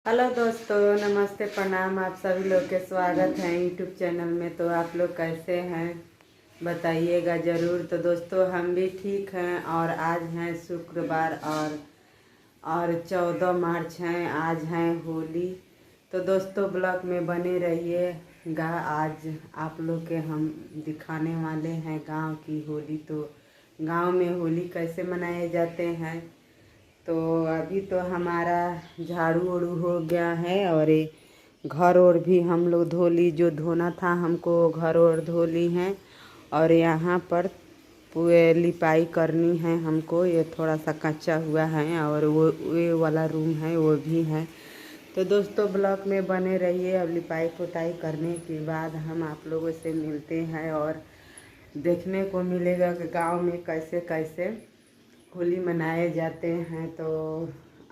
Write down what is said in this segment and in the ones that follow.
Hello दोस्तों, नमस्ते, प्रणाम। आप सभी लोग के स्वागत है यूट्यूब चैनल में। तो आप लोग कैसे हैं बताइएगा ज़रूर। तो दोस्तों हम भी ठीक हैं और आज हैं शुक्रवार और 14 मार्च हैं। आज हैं होली। तो दोस्तों ब्लॉग में बने रहिएगा। आज आप लोग के हम दिखाने वाले हैं गांव की होली। तो गांव में होली कैसे मनाए जाते हैं। तो अभी तो हमारा झाड़ू ओड़ू हो गया है और ये घर और भी हम लोग धो ली। जो धोना था हमको घर और धो ली हैं। और यहाँ पर पूरे लिपाई करनी है हमको। ये थोड़ा सा कच्चा हुआ है और वो वाला रूम है वो भी है। तो दोस्तों ब्लॉग में बने रहिए। और लिपाई पोताई करने के बाद हम आप लोगों से मिलते हैं और देखने को मिलेगा कि गांव में कैसे कैसे होली मनाए जाते हैं। तो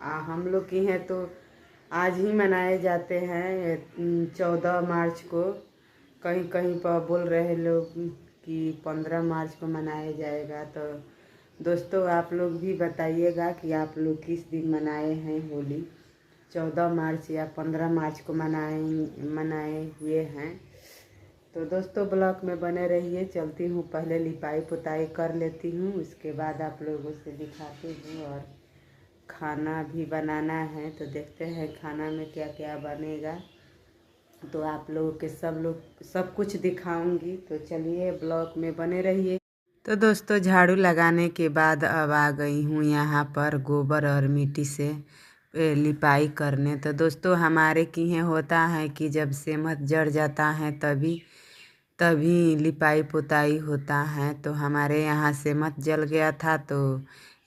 हम लोग की हैं तो आज ही मनाए जाते हैं 14 मार्च को। कहीं कहीं पर बोल रहे लोग कि 15 मार्च को मनाया जाएगा। तो दोस्तों आप लोग भी बताइएगा कि आप लोग किस दिन मनाए हैं होली। 14 मार्च या 15 मार्च को मनाए हुए हैं। तो दोस्तों ब्लॉग में बने रहिए। चलती हूँ, पहले लिपाई पुताई कर लेती हूँ, उसके बाद आप लोगों से दिखाती हूँ। और खाना भी बनाना है तो देखते हैं खाना में क्या क्या बनेगा। तो आप लोगों के सब कुछ दिखाऊंगी। तो चलिए ब्लॉग में बने रहिए। तो दोस्तों झाड़ू लगाने के बाद अब आ गई हूँ यहाँ पर गोबर और मिट्टी से लिपाई करने। तो दोस्तों हमारे किए होता है कि जब सेमत जड़ जाता है तभी तभी लिपाई पोताई होता है। तो हमारे यहाँ सेमत जल गया था तो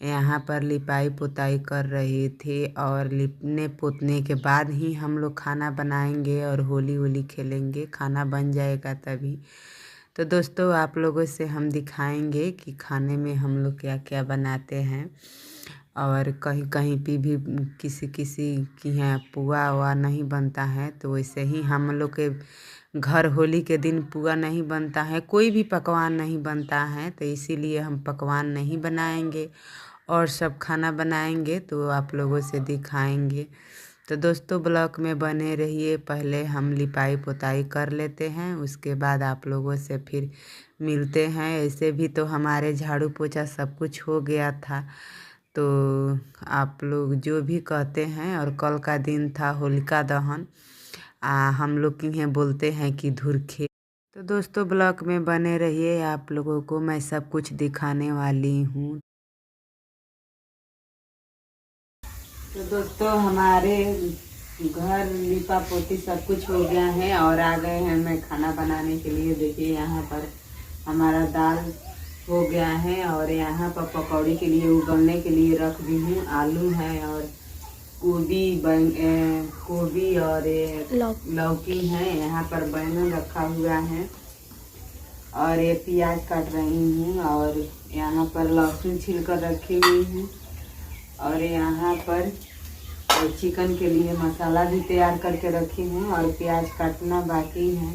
यहाँ पर लिपाई पोताई कर रही थी। और लिपने पोतने के बाद ही हम लोग खाना बनाएंगे और होली होली खेलेंगे। खाना बन जाएगा तभी। तो दोस्तों आप लोगों से हम दिखाएंगे कि खाने में हम लोग क्या क्या बनाते हैं। और कहीं कहीं पे भी किसी किसी की यहाँ पुआ हुआ नहीं बनता है। तो वैसे ही हम लोग के घर होली के दिन पुआ नहीं बनता है, कोई भी पकवान नहीं बनता है। तो इसीलिए हम पकवान नहीं बनाएंगे और सब खाना बनाएंगे तो आप लोगों से दिखाएंगे। तो दोस्तों ब्लॉग में बने रहिए। पहले हम लिपाई पोताई कर लेते हैं, उसके बाद आप लोगों से फिर मिलते हैं। ऐसे भी तो हमारे झाड़ू पोछा सब कुछ हो गया था। तो आप लोग जो भी कहते हैं। और कल का दिन था होलिका दहन। हम लोग की यहाँ बोलते हैं कि धुरखे। तो दोस्तों ब्लॉग में बने रहिए। आप लोगों को मैं सब कुछ दिखाने वाली हूँ। तो दोस्तों हमारे घर लिपा पोती सब कुछ हो गया है और आ गए हैं मैं खाना बनाने के लिए। देखिए यहाँ पर हमारा दाल हो गया है और यहाँ पर पकौड़ी के लिए उबलने के लिए रख दी हूँ। आलू है और गोभी और लौकी है। यहाँ पर बैंगन रखा हुआ है और ये प्याज काट रही हूँ। और यहाँ पर लहसुन छिलकर रखी हुई हूँ। और यहाँ पर चिकन के लिए मसाला भी तैयार करके रखी हूँ और प्याज काटना बाकी है।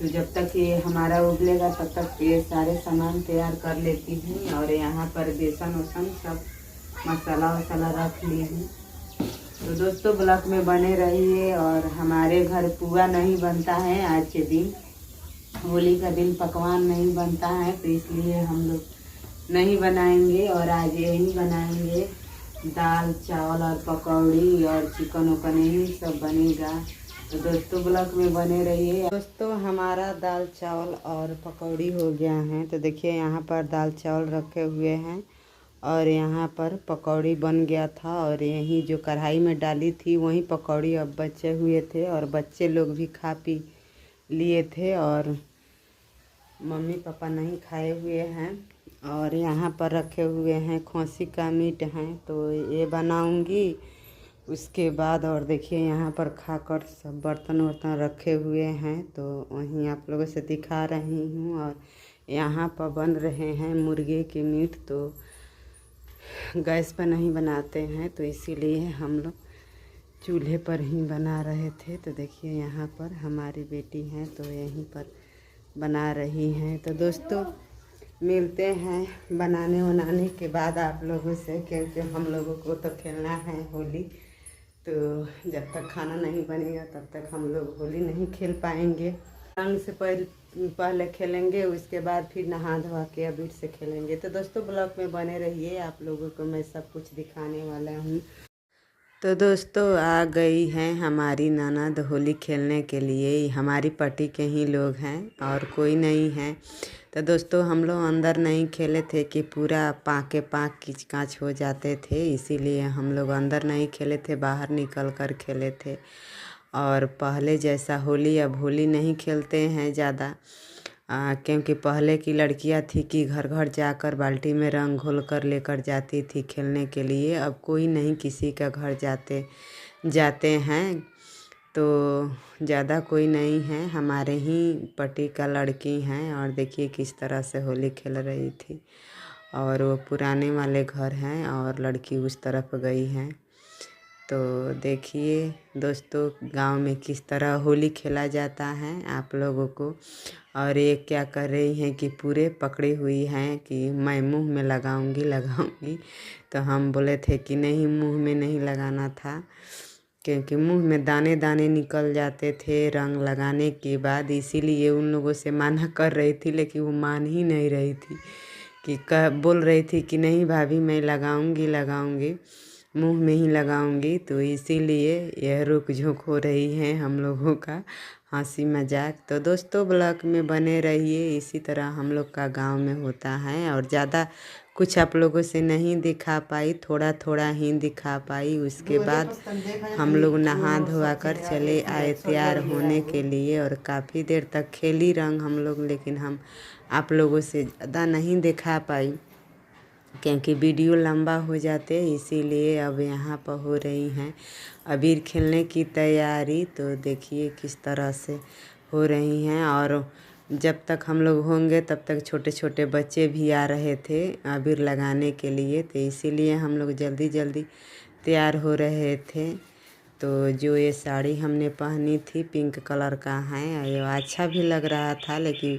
तो जब तक ये हमारा उबलेगा तब तक ये सारे सामान तैयार कर लेती हूँ। और यहाँ पर बेसन वेसन सब मसाला वसाला रख ली हूँ। तो दोस्तों ब्लॉग में बने रहिए। और हमारे घर पुआ नहीं बनता है आज के दिन, होली का दिन पकवान नहीं बनता है। तो इसलिए हम लोग नहीं बनाएंगे और आज यही बनाएंगे। दाल चावल और पकौड़ी और चिकन उकन यही सब बनेगा। तो दोस्तों ब्लॉग में बने रहिए। दोस्तों हमारा दाल चावल और पकौड़ी हो गया है। तो देखिए यहाँ पर दाल चावल रखे हुए हैं और यहाँ पर पकौड़ी बन गया था। और यही जो कढ़ाई में डाली थी वही पकौड़ी अब बचे हुए थे और बच्चे लोग भी खा पी लिए थे और मम्मी पापा नहीं खाए हुए हैं। और यहाँ पर रखे हुए हैं खौंसी का मीट है तो ये बनाऊंगी उसके बाद। और देखिए यहाँ पर खाकर सब बर्तन वर्तन रखे हुए हैं तो वहीं आप लोगों से दिखा रही हूँ। और यहाँ पर बन रहे हैं मुर्गे के मीट। तो गैस पर नहीं बनाते हैं तो इसीलिए हम लोग चूल्हे पर ही बना रहे थे। तो देखिए यहाँ पर हमारी बेटी है तो यहीं पर बना रही हैं। तो दोस्तों मिलते हैं बनाने के बाद आप लोगों से, क्योंकि हम लोगों को तो खेलना है होली। तो जब तक खाना नहीं बनेगा तब तक हम लोग होली नहीं खेल पाएंगे। रंग से पहले खेलेंगे, उसके बाद फिर नहा धोवा के अबीर से खेलेंगे। तो दोस्तों ब्लॉग में बने रहिए, आप लोगों को मैं सब कुछ दिखाने वाला हूँ। तो दोस्तों आ गई हैं हमारी ननद होली खेलने के लिए। हमारी पट्टी के ही लोग हैं और कोई नहीं है। तो दोस्तों हम लोग अंदर नहीं खेले थे कि पूरा पाँक किचकाच हो जाते थे, इसीलिए हम लोग अंदर नहीं खेले थे, बाहर निकल कर खेले थे। और पहले जैसा होली अब होली नहीं खेलते हैं ज़्यादा, क्योंकि पहले की लड़कियां थी कि घर घर जाकर बाल्टी में रंग घोल कर लेकर जाती थी खेलने के लिए। अब कोई नहीं किसी का घर जाते हैं, तो ज़्यादा कोई नहीं है, हमारे ही पट्टी का लड़की हैं। और देखिए किस तरह से होली खेल रही थी। और वो पुराने वाले घर हैं और लड़की उस तरफ गई है। तो देखिए दोस्तों गांव में किस तरह होली खेला जाता है आप लोगों को। और ये क्या कर रही हैं कि पूरे पकड़ी हुई हैं कि मैं मुंह में लगाऊंगी। तो हम बोले थे कि नहीं, मुंह में नहीं लगाना था, क्योंकि मुंह में दाने दाने निकल जाते थे रंग लगाने के बाद। इसीलिए उन लोगों से मना कर रही थी, लेकिन वो मान ही नहीं रही थी कि बोल रही थी कि नहीं भाभी मैं लगाऊंगी, मुंह में ही लगाऊंगी। तो इसीलिए यह रुक झुक हो रही है हम लोगों का हंसी मजाक। तो दोस्तों ब्लॉग में बने रहिए, इसी तरह हम लोग का गांव में होता है। और ज़्यादा कुछ आप लोगों से नहीं दिखा पाई, थोड़ा थोड़ा ही दिखा पाई। उसके बाद हम लोग नहा धोवा कर चले आए तैयार होने के लिए। और काफ़ी देर तक खेली रंग हम लोग, लेकिन हम आप लोगों से ज़्यादा नहीं दिखा पाई क्योंकि वीडियो लंबा हो जाते, इसीलिए अब यहाँ पर हो रही हैं अबीर खेलने की तैयारी। तो देखिए किस तरह से हो रही हैं। और जब तक हम लोग होंगे तब तक छोटे छोटे बच्चे भी आ रहे थे अबीर लगाने के लिए, तो इसीलिए हम लोग जल्दी जल्दी तैयार हो रहे थे। तो जो ये साड़ी हमने पहनी थी पिंक कलर का है, ये अच्छा भी लग रहा था, लेकिन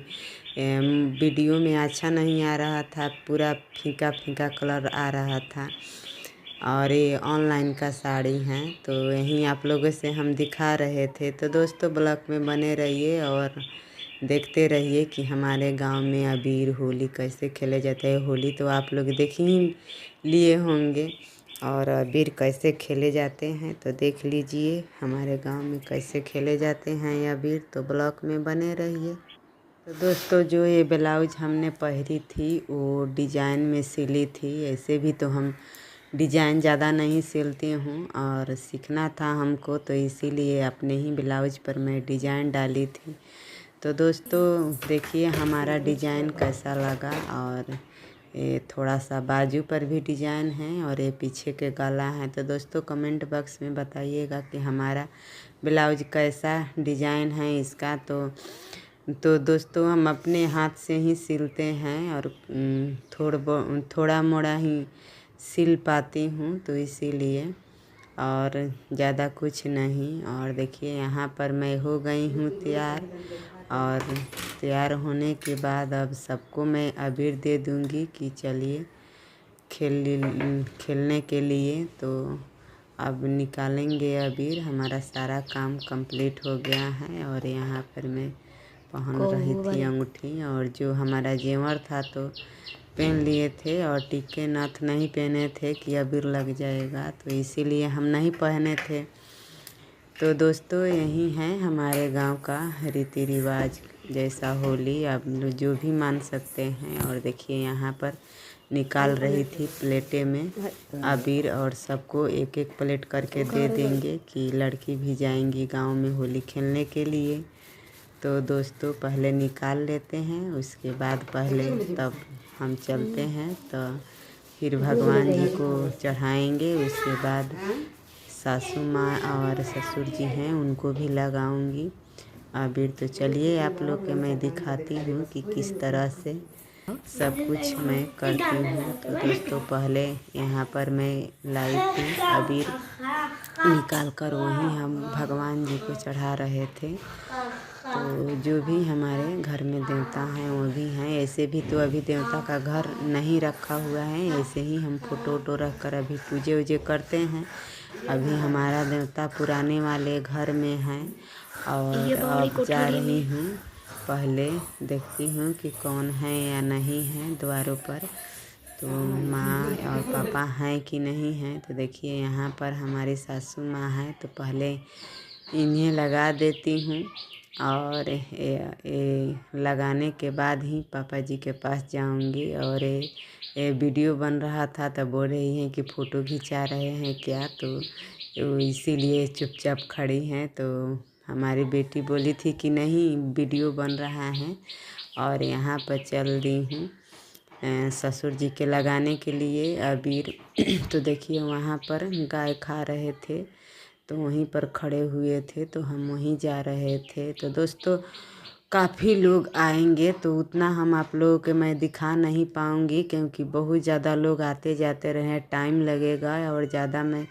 वीडियो में अच्छा नहीं आ रहा था, पूरा फीका फीका कलर आ रहा था। और ये ऑनलाइन का साड़ी है, तो यहीं आप लोगों से हम दिखा रहे थे। तो दोस्तों ब्लॉग में बने रहिए और देखते रहिए कि हमारे गांव में अबीर होली कैसे खेले जाते हैं। होली तो आप लोग देख ही लिए होंगे, और अबीर कैसे खेले जाते हैं तो देख लीजिए हमारे गांव में कैसे खेले जाते हैं ये अबीर। तो ब्लॉग में बने रहिए। तो दोस्तों जो ये ब्लाउज हमने पहनी थी वो डिजाइन में सिली थी। ऐसे भी तो हम डिजाइन ज़्यादा नहीं सिलती हूँ और सीखना था हमको, तो इसीलिए अपने ही ब्लाउज पर मैं डिजाइन डाली थी। तो दोस्तों देखिए हमारा डिजाइन कैसा लगा। और ये थोड़ा सा बाजू पर भी डिजाइन है और ये पीछे के गला है। तो दोस्तों कमेंट बॉक्स में बताइएगा कि हमारा ब्लाउज कैसा डिजाइन है इसका। तो दोस्तों हम अपने हाथ से ही सिलते हैं और थोड़ा मोड़ा ही सिल पाती हूँ, तो इसीलिए, और ज़्यादा कुछ नहीं। और देखिए यहाँ पर मैं हो गई हूँ तैयार। और तैयार होने के बाद अब सबको मैं अबीर दे दूँगी कि चलिए खेलने के लिए। तो अब निकालेंगे अबीर, हमारा सारा काम कंप्लीट हो गया है। और यहाँ पर मैं पहन रही थी अंगूठी, और जो हमारा जेवर था तो पहन लिए थे, और टीके नथ नहीं पहने थे कि अबीर लग जाएगा, तो इसीलिए हम नहीं पहने थे। तो दोस्तों यही है हमारे गांव का रीति रिवाज, जैसा होली आप लोग जो भी मान सकते हैं। और देखिए यहाँ पर निकाल रही थी प्लेटे में अबीर, और सबको एक एक प्लेट करके दे देंगे कि लड़की भी जाएंगी गांव में होली खेलने के लिए। तो दोस्तों पहले निकाल लेते हैं, उसके बाद पहले तब हम चलते हैं, तो फिर भगवान जी को चढ़ाएंगे। उसके बाद सासू माँ और ससुर जी हैं उनको भी लगाऊंगी अबीर। तो चलिए आप लोग के मैं दिखाती हूँ कि किस तरह से सब कुछ मैं करती हूँ। तो दोस्तों पहले यहाँ पर मैं लाई थी अबीर निकाल कर, वहीं हम भगवान जी को चढ़ा रहे थे। तो जो भी हमारे घर में देवता हैं वो भी हैं। ऐसे भी तो अभी देवता का घर नहीं रखा हुआ है, ऐसे ही हम फोटो वोटो रख कर अभी पूजे वूजे करते हैं। अभी हमारा देवता पुराने वाले घर में है और अब जा रही हूँ। पहले देखती हूँ कि कौन है या नहीं है द्वारों पर, तो माँ और पापा हैं कि नहीं हैं। तो देखिए यहाँ पर हमारी सासू माँ है, तो पहले इन्हें लगा देती हूँ और ये लगाने के बाद ही पापा जी के पास जाऊँगी। और ये वीडियो बन रहा था तो बोल रही हैं कि फ़ोटो खिंचा रहे हैं क्या, तो इसीलिए चुपचाप खड़ी हैं। तो हमारी बेटी बोली थी कि नहीं वीडियो बन रहा है, और यहाँ पर चल दी हूँ ससुर जी के लगाने के लिए अबीर। तो देखिए वहाँ पर गाय खा रहे थे, तो वहीं पर खड़े हुए थे, तो हम वहीं जा रहे थे। तो दोस्तों काफ़ी लोग आएंगे, तो उतना हम आप लोगों के मैं दिखा नहीं पाऊँगी, क्योंकि बहुत ज़्यादा लोग आते जाते रहे, टाइम लगेगा और ज़्यादा मैं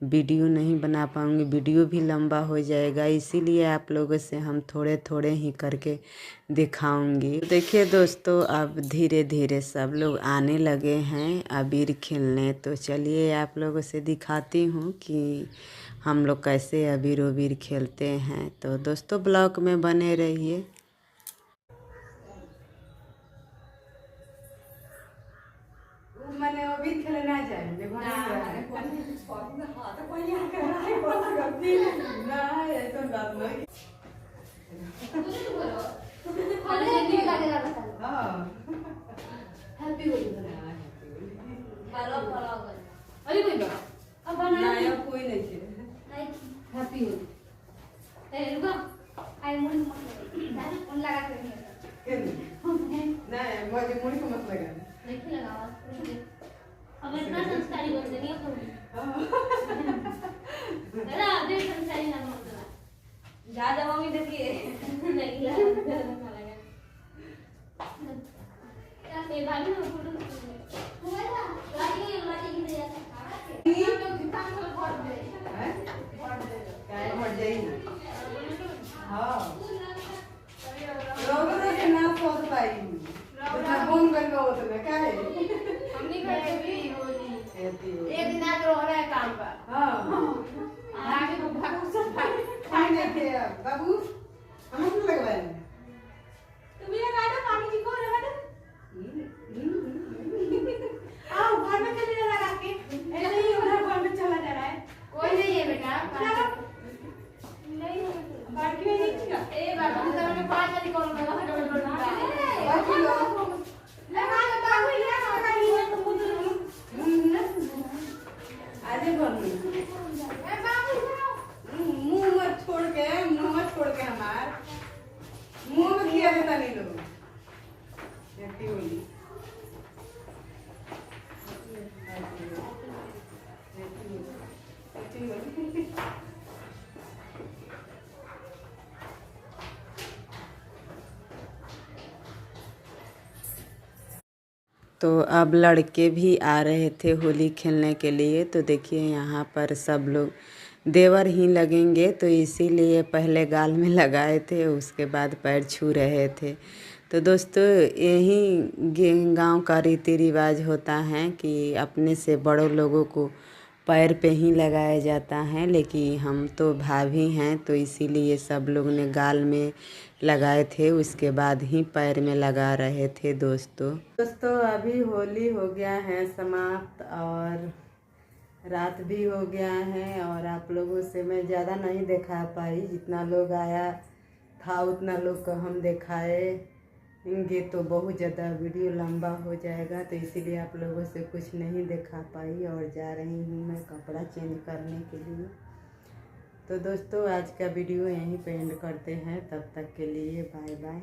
वीडियो नहीं बना पाऊँगी, वीडियो भी लंबा हो जाएगा। इसीलिए आप लोगों से हम थोड़े थोड़े ही करके दिखाऊंगी। देखिए दोस्तों अब धीरे धीरे सब लोग आने लगे हैं अबीर खेलने, तो चलिए आप लोगों से दिखाती हूँ कि हम लोग कैसे अबीर वबीर खेलते हैं। तो दोस्तों ब्लॉग में बने रहिए। मैंने अबीर खेलना चाहिए अरे कोई बात अब बनाया कोई नहीं है हैप्पी हो ए रुको आई मुड़ी मत उन लगा के नहीं मुझे मुड़ी को मत लगा नहीं लगावा अब इतना संस्कारी बन गई अब अरे आधे संस्कारी ना मत जा जा मम्मी देखिए नहीं लगा क्या ये भाभी ने फोटो हुआ था लाठी की दे बाबू हम लगवाए तुम ये गाना पानी जी को लगा दो आओ घर में चले लगा के ऐसे ही उधर घर में चला जा रहा है कोई नहीं है बेटा नहीं बाकी में नहीं किया ए बाबा उधर में 5 वाली कॉल में लगा डबल डबल बाकी लगा दो बाबू ये लगा लिया तुम आज घर में ए बाबू मुंह मत छोड़ के हमार मुंह में किया देता नहीं लोग हैप्पी होली तो अब लड़के भी आ रहे थे होली खेलने के लिए। तो देखिए यहाँ पर सब लोग देवर ही लगेंगे, तो इसीलिए पहले गाल में लगाए थे, उसके बाद पैर छू रहे थे। तो दोस्तों यही गांव का रीति रिवाज होता है कि अपने से बड़ों लोगों को पैर पे ही लगाया जाता है, लेकिन हम तो भाभी हैं तो इसीलिए सब लोग ने गाल में लगाए थे, उसके बाद ही पैर में लगा रहे थे। दोस्तों अभी होली हो गया है समाप्त और रात भी हो गया है, और आप लोगों से मैं ज़्यादा नहीं दिखा पाई, जितना लोग आया था उतना लोग को हम दिखाएंगे तो बहुत ज़्यादा वीडियो लंबा हो जाएगा, तो इसीलिए आप लोगों से कुछ नहीं दिखा पाई। और जा रही हूँ मैं कपड़ा चेंज करने के लिए। तो दोस्तों आज का वीडियो यहीं पे एंड करते हैं, तब तक के लिए बाय बाय।